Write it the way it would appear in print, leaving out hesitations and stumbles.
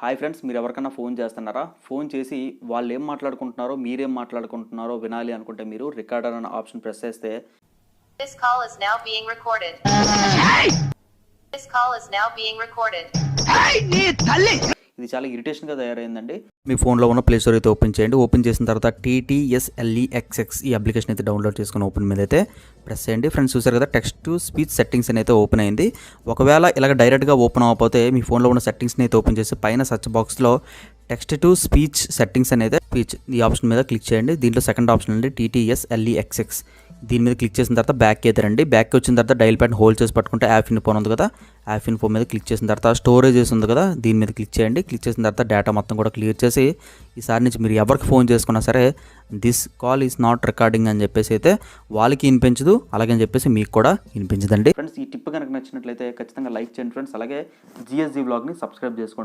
Hi friends, మీరు ఎవరికైనా phone చేస్తున్నారా? ఫోన్ చేసి వాళ్ళు ఏం మాట్లాడుకుంటున్నారో, మీరేం మాట్లాడుకుంటున్నారో వినాలి అనుకుంటే మీరు రికార్డర్ అనే ఆప్షన్ ప్రెస్ చేస్తే This call is now being recorded. This call is now being recorded. ఇది చాలా ఇరిటేషన్గా తయారైందండి. మీ ఫోన్లో ఉన్న ప్లే స్టోర్ అయితే ఓపెన్ చేయండి. ఓపెన్ చేసిన తర్వాత TTSLEXX ఈ అప్లికేషన్ అయితే డౌన్లోడ్ చేసుకుని ఓపెన్ మీద అయితే ప్రెస్ చేయండి. ఫ్రెండ్స్ చూసారు కదా, టెక్స్ట్ టు స్పీచ్ సెట్టింగ్స్ అని అయితే ఓపెన్ అయింది. ఒకవేళ ఇలాగ డైరెక్ట్గా ఓపెన్ అవ్వకపోతే మీ ఫోన్లో ఉన్న సెట్టింగ్స్ని అయితే ఓపెన్ చేసి పైన సర్చ్ బాక్స్లో టెక్స్ట్ టు స్పీచ్ సెట్టింగ్స్ అనేది స్పీచ్ ఈ ఆప్షన్ మీద క్లిక్ చేయండి. దీంట్లో సెకండ్ ఆప్షన్ అండి TTSLEXX. దీని మీద క్లిక్ చేసిన తర్వాత బ్యాక్కి అయితే రండి. బ్యాక్కి వచ్చిన తర్వాత డైల్ ప్యాడ్ హోల్డ్ చేసి పట్టుకుంటే యాప్ ఇన్ ఫోన్ ఉంది కదా, యాప్ ఇన్ ఫోన్ మీద క్లిక్ చేసిన తర్వాత స్టోరేజెస్ ఉంది కదా, దీని మీద క్లిక్ చేయండి. క్లిక్ చేసిన తర్వాత డేటా మొత్తం కూడా క్లియర్ చేసి ఈసారి నుంచి మీరు ఎవరికి ఫోన్ చేసుకున్నా సరే this call is not recording అని చెప్పేసి అయితే వాళ్ళకి వినిపించదు, అలాగని చెప్పేసి మీకు కూడా వినిపించదండి. ఫ్రెండ్స్, ఈ టిప్ కనుక నచ్చినట్లయితే ఖచ్చితంగా లైక్ చేయండి ఫ్రెండ్స్. అలాగే GSG వ్లాగ్ని సబ్స్క్రైబ్ చేసుకోండి.